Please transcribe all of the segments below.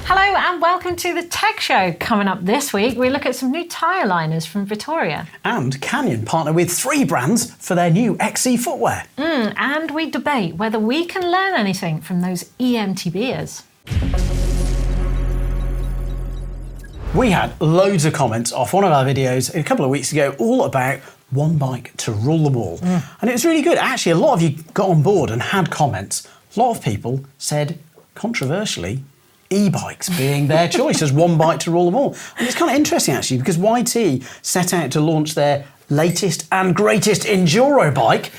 Hello and welcome to the Tech Show. Coming up this week, we look at some new tyre liners from Vittoria. And Canyon partner with 3 brands for their new XC footwear. And we debate whether we can learn anything from those EMTBers. We had loads of comments off one of our videos a couple of weeks ago all about one bike to rule them all. And it was really good. Actually, a lot of you got on board and had comments. A lot of people said, controversially, e-bikes being their choice as one bike to rule them all. And it's kind of interesting, actually, because YT set out to launch their latest and greatest enduro bike,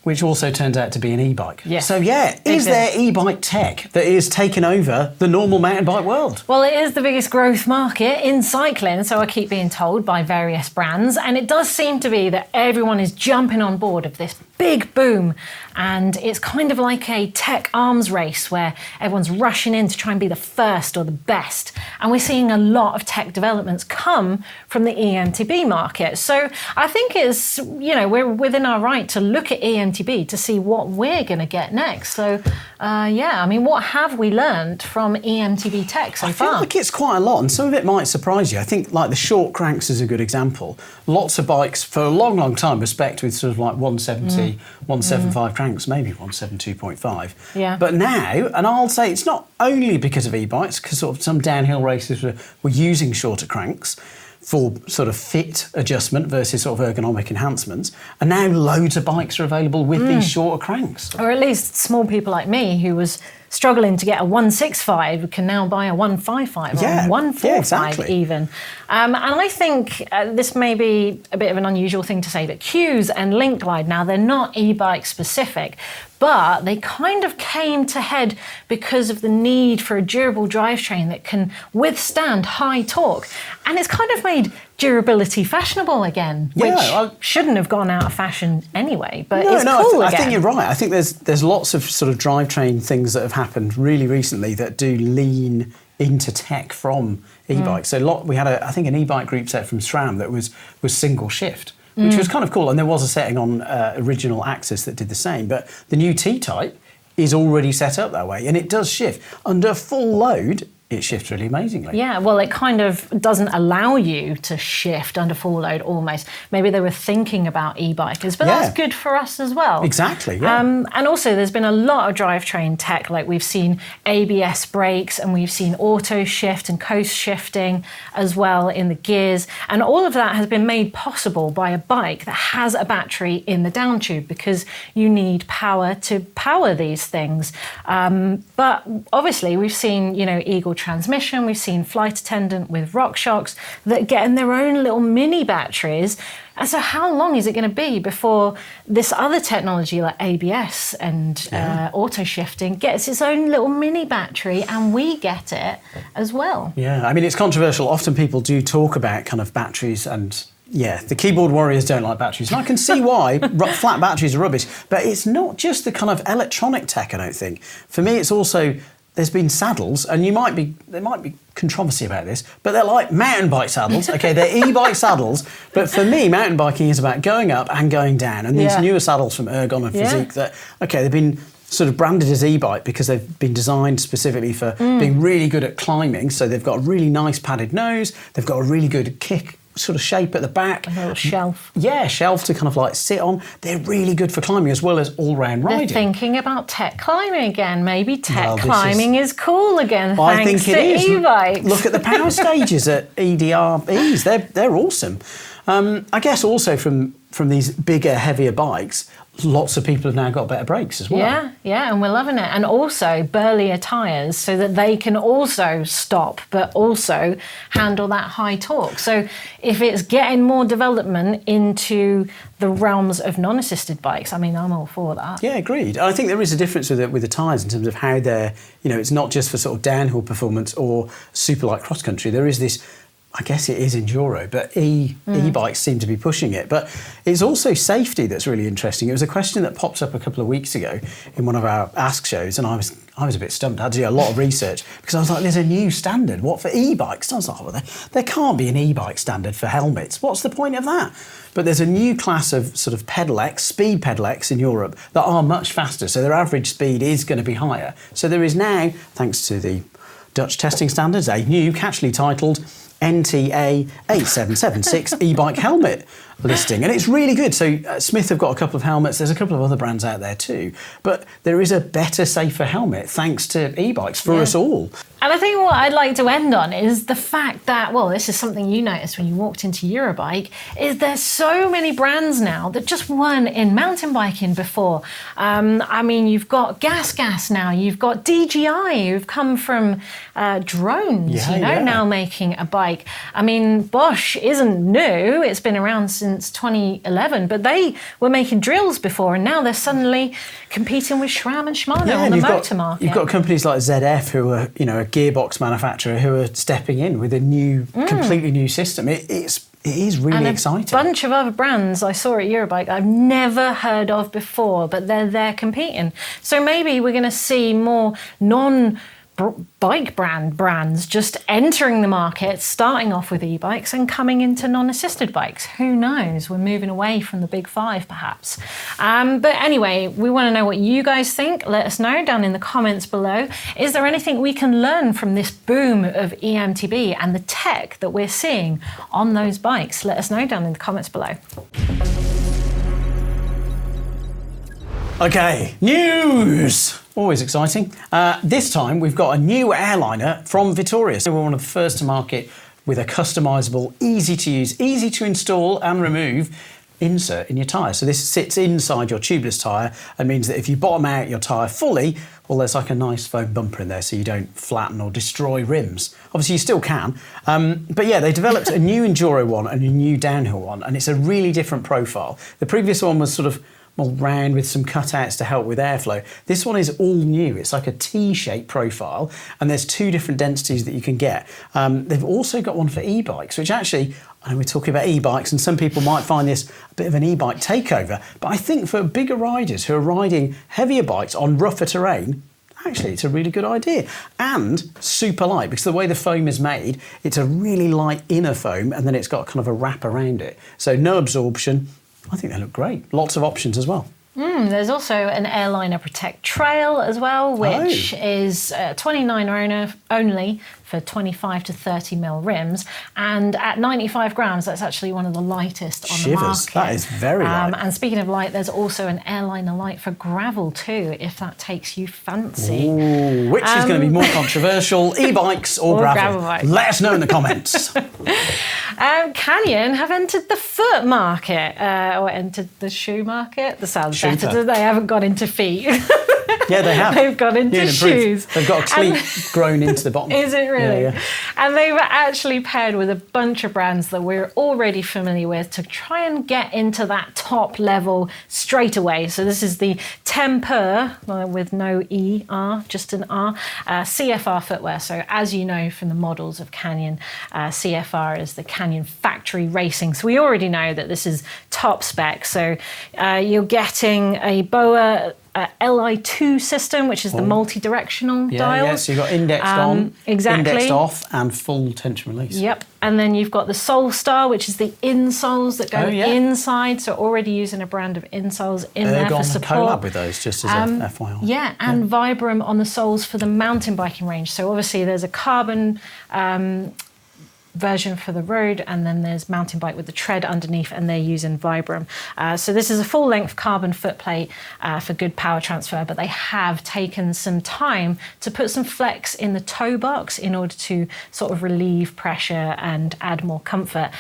which also turns out to be an e-bike. Yes. So yeah, is there e-bike tech that is taking over the normal mountain bike world? Well, it is the biggest growth market in cycling, so I keep being told by various brands, and it does seem to be that everyone is jumping on board of this big boom, and it's kind of like a tech arms race where everyone's rushing in to try and be the first or the best, and we're seeing a lot of tech developments come from the EMTB market. So I think it's, we're within our right to look at EMTB to see what we're going to get next. So what have we learned from EMTB tech so far? I feel like it's quite a lot, and some of it might surprise you. I think like the short cranks is a good example. Lots of bikes for a long, long time were spec'd with sort of like 170, 175 cranks, maybe 172.5. Yeah. But now, and I'll say it's not only because of e-bikes, because sort of some downhill races were using shorter cranks for sort of fit adjustment versus sort of ergonomic enhancements. And now loads of bikes are available with these shorter cranks. Or at least small people like me who was struggling to get a 165 can now buy a 155 or a 145 even. And I think this may be a bit of an unusual thing to say, but Q's and Link Glide, now they're not e-bike specific, but they kind of came to head because of the need for a durable drivetrain that can withstand high torque. And it's kind of made durability fashionable again, which shouldn't have gone out of fashion anyway, but it's cool again. I think you're right. I think there's lots of sort of drivetrain things that have happened really recently that do lean into tech from e-bikes. So we had I think an e-bike group set from SRAM that was single shift, which was kind of cool. And there was a setting on original Axis that did the same, but the new T-Type is already set up that way, and it does shift under full load. It shifts really amazingly. Yeah, well, it kind of doesn't allow you to shift under full load almost. Maybe they were thinking about e-bikers, but that's good for us as well. Exactly, yeah. And also there's been a lot of drivetrain tech, like we've seen ABS brakes and we've seen auto shift and coast shifting as well in the gears. And all of that has been made possible by a bike that has a battery in the down tube because you need power to power these things. But obviously we've seen, Eagle transmission, we've seen Flight Attendant with RockShox that get in their own little mini batteries. And so how long is it going to be before this other technology like ABS and auto shifting gets its own little mini battery and we get it as well? Yeah, I mean, it's controversial. Often people do talk about kind of batteries and the keyboard warriors don't like batteries. And I can see why. Flat batteries are rubbish. But it's not just the kind of electronic tech, I don't think. For me, it's also there's been saddles, and there might be controversy about this, but they're like mountain bike saddles. Okay, they're e-bike saddles, but for me, mountain biking is about going up and going down. And these newer saddles from Ergon and Physique they've been sort of branded as e-bike because they've been designed specifically for being really good at climbing. So they've got a really nice padded nose, they've got a really good kick sort of shape at the back. A little shelf. Yeah, shelf to kind of like sit on. They're really good for climbing as well as all-round riding. They're thinking about tech climbing again. Maybe tech climbing is cool again thanks to e-bikes. Look at the power stages at EDRBs. They're awesome. I guess also from these bigger, heavier bikes, lots of people have now got better brakes as well. Yeah, and we're loving it. And also burlier tyres so that they can also stop, but also handle that high torque. So if it's getting more development into the realms of non-assisted bikes, I mean, I'm all for that. Yeah, agreed. I think there is a difference with the tyres in terms of how they're, it's not just for sort of downhill performance or super light cross-country. There is this, I guess it is enduro, but e-bikes seem to be pushing it. But it's also safety that's really interesting. It was a question that popped up a couple of weeks ago in one of our Ask shows, and I was a bit stumped. I had to do a lot of research because I was like, there's a new standard. What, for e-bikes? I was like, well, there can't be an e-bike standard for helmets. What's the point of that? But there's a new class of sort of pedelecs, speed pedelecs in Europe that are much faster. So their average speed is going to be higher. So there is now, thanks to the Dutch testing standards, a new, catchily titled NTA 8776 e-bike helmet listing, and it's really good. So Smith have got a couple of helmets. There's a couple of other brands out there too, but there is a better, safer helmet thanks to e-bikes for us all. And I think what I'd like to end on is the fact that, well, this is something you noticed when you walked into Eurobike, is there's so many brands now that just weren't in mountain biking before. I mean, you've got Gas now, you've got DJI, who've come from drones, now making a bike. I mean, Bosch isn't new, it's been around since 2011, but they were making drills before, and now they're suddenly competing with SRAM and Shimano on the motor market. You've got companies like ZF who are, a gearbox manufacturer who are stepping in with a new, completely new system. It is really exciting. A bunch of other brands I saw at Eurobike I've never heard of before, but they're there competing. So maybe we're going to see more non-bike brands just entering the market, starting off with e-bikes and coming into non-assisted bikes. Who knows? We're moving away from the big five, perhaps. But anyway, we want to know what you guys think. Let us know down in the comments below. Is there anything we can learn from this boom of EMTB and the tech that we're seeing on those bikes? Let us know down in the comments below. Okay, news! Always exciting. This time we've got a new airliner from Vittoria. So we're one of the first to market with a customisable, easy to use, easy to install and remove insert in your tyre. So this sits inside your tubeless tyre and means that if you bottom out your tyre fully, well, there's like a nice foam bumper in there so you don't flatten or destroy rims. Obviously you still can, but yeah, they developed a new enduro one and a new downhill one, and it's a really different profile. The previous one was sort of round with some cutouts to help with airflow. This one is all new. It's like a T-shaped profile, and there's two different densities that you can get. They've also got one for e-bikes, which actually, I know we're talking about e-bikes and some people might find this a bit of an e-bike takeover, but I think for bigger riders who are riding heavier bikes on rougher terrain, actually it's a really good idea. And super light, because the way the foam is made, it's a really light inner foam and then it's got kind of a wrap around it. So no absorption. I think they look great. Lots of options as well. There's also an Airliner Protect Trail as well, which is 29 only for 25 to 30 mil rims, and at 95 grams, that's actually one of the lightest on the market. That is very light. And speaking of light, there's also an Airliner Light for gravel too, if that takes you fancy. Ooh, which is going to be more controversial, e-bikes or gravel? bikes. Let us know in the comments. Canyon have entered the foot market, or entered the shoe market. That sounds better. They haven't got into feet. Yeah, they have. They've got into shoes. They've got a cleat grown into the bottom. Is it really? Yeah. And they were actually paired with a bunch of brands that we're already familiar with to try and get into that top level straight away. So this is the Temper, with no E-R, just an R, CFR footwear. So as you know from the models of Canyon, CFR is the Canyon Factory Racing. So we already know that this is top spec. So you're getting a BOA LI2 system, which is the multi-directional dial. Yeah, so you've got indexed on, indexed off, and full tension release. Yep. And then you've got the Solstar, which is the insoles that go inside. So already using a brand of insoles in there for support. collab with those, just as a FYI. Yeah, and Vibram on the soles for the mountain biking range. So obviously there's a carbon version for the road, and then there's mountain bike with the tread underneath, and they're using Vibram. So this is a full length carbon footplate for good power transfer, but they have taken some time to put some flex in the toe box in order to sort of relieve pressure and add more comfort.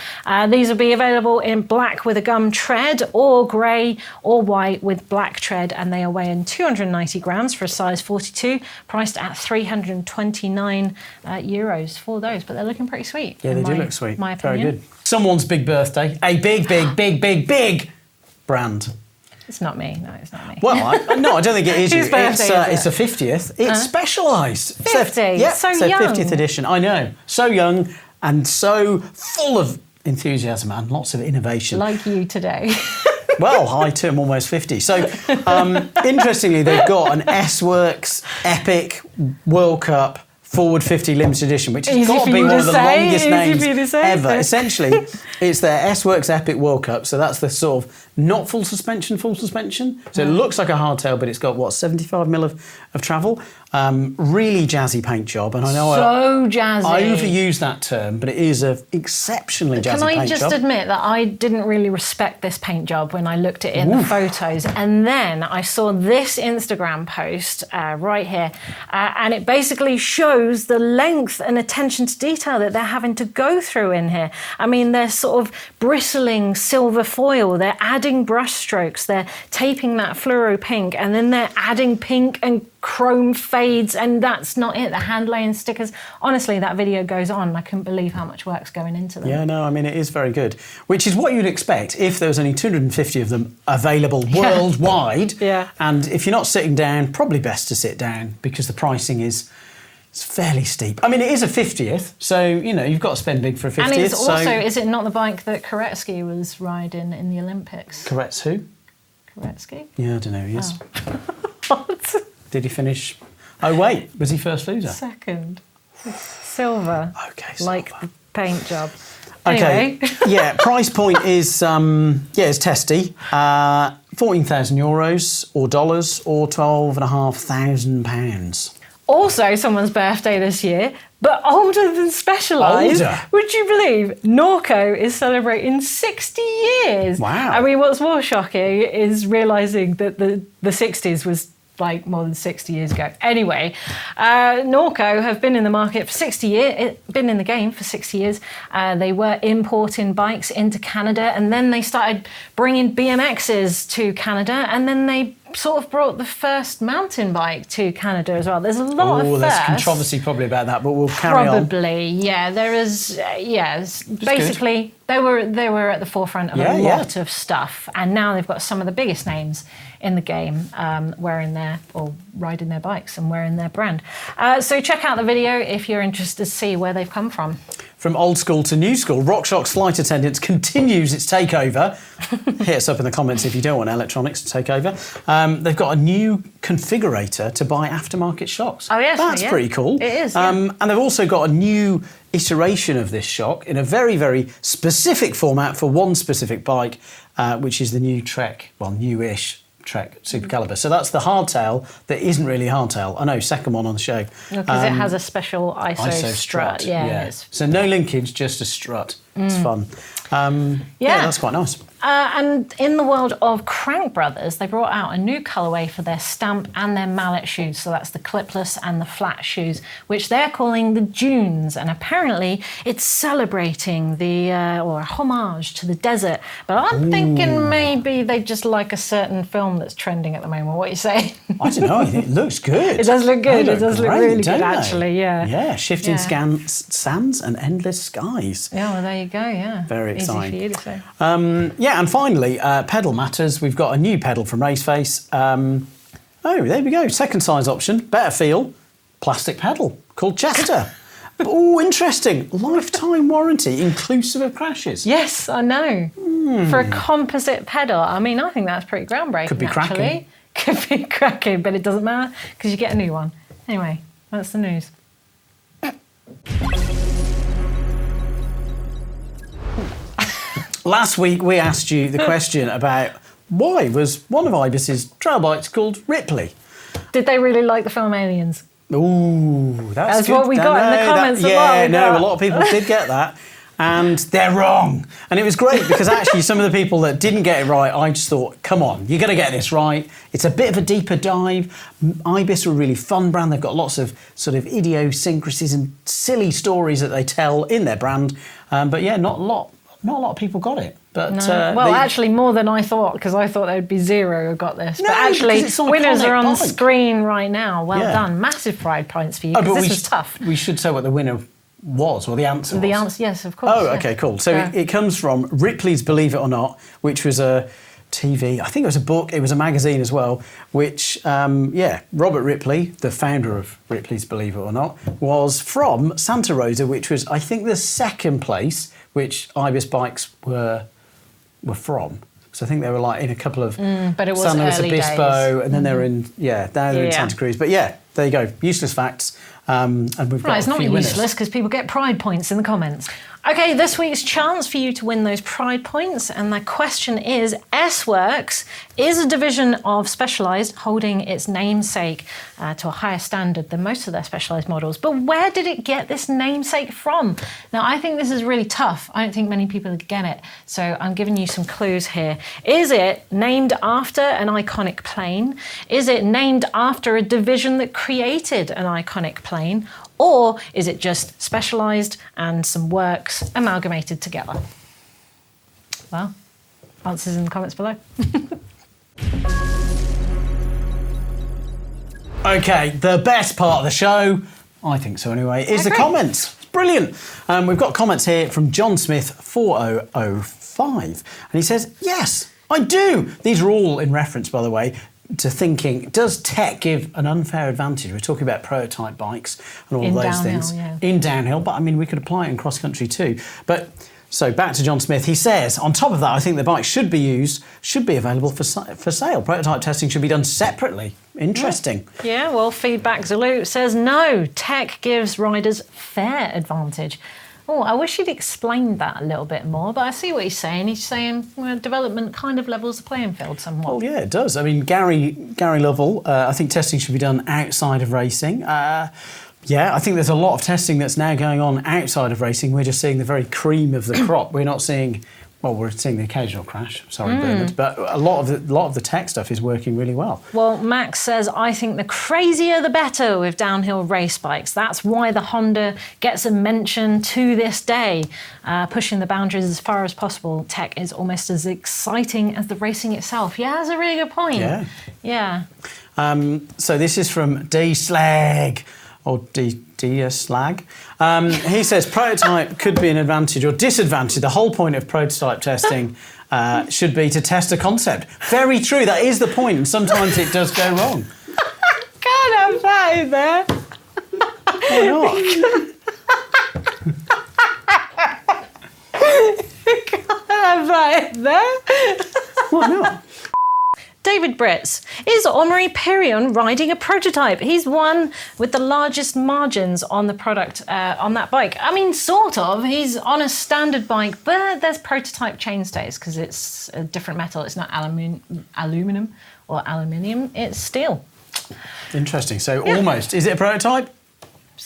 These will be available in black with a gum tread, or grey or white with black tread, and they are weighing 290 grams for a size 42, priced at 329 euros for those, but they're looking pretty sweet. Yeah, they do look sweet. My opinion. Very good. Someone's big birthday. A big brand. It's not me. No, it's not me. Well, I don't think it is. Whose birthday is it? It's a 50th. It's Specialised. 50? Yeah, so it's young. 50th edition. I know. So young and so full of enthusiasm and lots of innovation. Like you today. Well, I too am almost 50. So, interestingly, they've got an S-Works Epic World Cup Forward 50 limited edition, which has got to be one of the longest names ever. Essentially, it's their S-Works Epic World Cup, so that's the sort of not full suspension. So it looks like a hardtail, but it's got, what, 75mm of travel. Really jazzy paint job. And I know so jazzy. I overuse that term, but it is an exceptionally jazzy paint job. Can I just admit that I didn't really respect this paint job when I looked at it in the photos. And then I saw this Instagram post right here. And it basically shows the length and attention to detail that they're having to go through in here. I mean, they're sort of bristling silver foil. They're adding brush strokes. They're taping that fluoro pink. And then they're adding pink and chrome fades, and that's not it. The hand laying stickers. Honestly, that video goes on. I couldn't believe how much work's going into them. Yeah, no, I mean, it is very good, which is what you'd expect if there was only 250 of them available worldwide. Yeah. And if you're not sitting down, probably best to sit down because the pricing is fairly steep. I mean, it is a 50th, so, you know, you've got to spend big for a 50th. And it's also, is it not the bike that Koretsky was riding in the Olympics? Korets who? Koretsky? Yeah, I don't know, yes. What? Did he finish? Oh, wait, was he first loser? Second. Silver. Okay, silver. Like the paint job. Okay, anyway. Yeah, price point is, it's testy. €14,000 or dollars or £12,500. Also someone's birthday this year, but older than Specialized. Older? Would you believe Norco is celebrating 60 years? Wow. I mean, what's more shocking is realising that the 60s was like more than 60 years ago. Anyway, Norco have been in the market for 60 years, been in the game for 60 years. They were importing bikes into Canada, and then they started bringing BMXs to Canada, and then they sort of brought the first mountain bike to Canada as well. There's a lot of firsts. There's controversy probably about that, but we'll carry on. Probably, yeah. There is, basically, they were at the forefront of a lot of stuff, and now they've got some of the biggest names in the game wearing their, or riding their bikes and wearing their brand. So check out the video if you're interested to see where they've come from. From old school to new school, RockShox Flight Attendants continues its takeover. Hit us up in the comments if you don't want electronics to take over. They've got a new configurator to buy aftermarket shocks. Oh, yes. That's pretty cool. It is, And they've also got a new iteration of this shock in a very, very specific format for one specific bike, which is the new Trek, well, newish Trek Super Caliber. So that's the hardtail that isn't really a hardtail. I know, second one on the show. Because it has a special ISO strut. Yeah. So no linkage, just a strut. It's fun. Yeah, that's quite nice. And in the world of Crankbrothers, they brought out a new colourway for their Stamp and their mallet shoes. So that's the clipless and the flat shoes, which they're calling the Dunes. And apparently it's celebrating the, or a homage to the desert. But I'm thinking maybe they just like a certain film that's trending at the moment. What do you say? I don't know. It looks good. It does look good. It does look really good, they? actually, yeah. Yeah, shifting sands and endless ise. Yeah, well, there you go, yeah. Very exciting. Easy for you to say. Yeah, and finally, pedal matters. We've got a new pedal from Raceface. Oh, there we go. Second size option, better feel, plastic pedal called Chester. Oh, interesting. Lifetime warranty, inclusive of crashes. Yes, I know. For a composite pedal. I mean, I think that's pretty groundbreaking, Could be actually. Could be cracking, but it doesn't matter because you get a new one. Anyway, that's the news. Last week, we asked you the question about why was one of Ibis's trail bikes called Ripley? Did they really like the film Aliens? Ooh, that's good. What we got in the comments. A lot of people did get that. And they're wrong. And it was great because actually some of the people that didn't get it right, I just thought, come on, you're going to get this right. It's a bit of a deeper dive. Ibis are a really fun brand. They've got lots of sort of idiosyncrasies and silly stories that they tell in their brand. But yeah, not a lot of people got it. But no. Actually, more than I thought, because I thought there would be zero who got this. No, but actually, winners are on the bike. Screen right now. Well done. Massive pride points for you, because this was tough. We should say what the winner was, or the answer was. The answer, yes, of course. Oh, okay, cool. So it comes from Ripley's Believe It or Not, which was a TV, I think it was a book, it was a magazine as well, which, Robert Ripley, the founder of Ripley's Believe It or Not, was from Santa Rosa, which was, I think, the second place which Ibis bikes were from. So I think they were like in a couple of but it was San Luis early Obispo, days. and then they were in, now they're in Santa Cruz. But yeah, there you go. Useless facts. And we've got it's a not few winners. useless because people get pride points in the comments. Okay, this week's chance for you to win those pride points, and the question is, S-Works is a division of Specialized holding its namesake to a higher standard than most of their Specialized models. But where did it get this namesake from? Now, I think this is really tough. I don't think many people get it. So I'm giving you some clues here. Is it named after an iconic plane? Is it named after a division that created an iconic plane? Or is it just Specialized and some works amalgamated together? Well, answers in the comments below. Okay, the best part of the show, I think so anyway, is the comments. It's brilliant. We've got comments here from John Smith 4005, and he says, yes, I do. These are all in reference, by the way, to thinking, does tech give an unfair advantage? We're talking about prototype bikes and all of those things. Yeah. In downhill, but I mean, we could apply it in cross-country too. But so back to John Smith, he says, on top of that, I think the bike should be available for sale. Prototype testing should be done separately. Interesting. Yeah, well, Feedback Zulu says, no, tech gives riders fair advantage. Oh, I wish he'd explained that a little bit more, but I see what he's saying. He's saying development kind of levels the playing field somewhat. Well, yeah, it does. I mean, Gary Lovell, I think testing should be done outside of racing. Yeah, I think there's a lot of testing that's now going on outside of racing. We're just seeing the very cream of the crop. We're not seeing... Well, we're seeing the occasional crash, sorry, Bernard, but a lot of the tech stuff is working really well. Well, Max says, I think the crazier the better with downhill race bikes. That's why the Honda gets a mention to this day. Pushing the boundaries as far as possible. Tech is almost as exciting as the racing itself. Yeah, that's a really good point. Yeah. So this is from D-Slag, or D-Slag. He says prototype could be an advantage or disadvantage. The whole point of prototype testing should be to test a concept. Very true, that is the point, and sometimes it does go wrong. Can't have that in there. Why not? Can't have that in there. Why not? David Britz, is Omri Pirion riding a prototype? He's one with the largest margins on the product on that bike. I mean, sort of. He's on a standard bike, but there's prototype chainstays because it's a different metal. It's not aluminum or aluminium. It's steel. Interesting. So almost. Is it a prototype?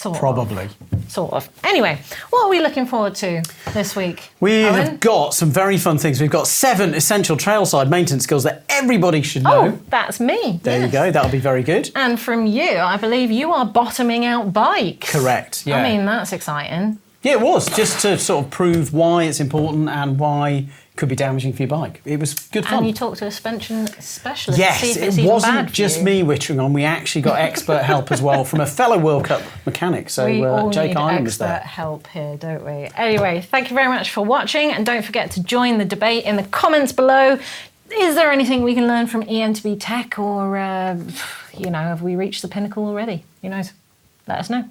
Probably. Sort of. Anyway, what are we looking forward to this week? We have got some very fun things. We've got 7 essential trailside maintenance skills that everybody should know. Oh, that's me. There you go. That'll be very good. And from you, I believe you are bottoming out bikes. Correct, yeah. I mean, that's exciting. Yeah, it was, just to sort of prove why it's important and why it could be damaging for your bike. It was good fun. And you talked to a suspension specialist. Yes, see if it's it even wasn't bad for just you. me wittering on. We actually got expert help as well from a fellow World Cup mechanic. So we all Jake need Ireland was expert there. help here, don't we? Anyway, thank you very much for watching, and don't forget to join the debate in the comments below. Is there anything we can learn from EM2B Tech, or have we reached the pinnacle already? Who knows? Let us know.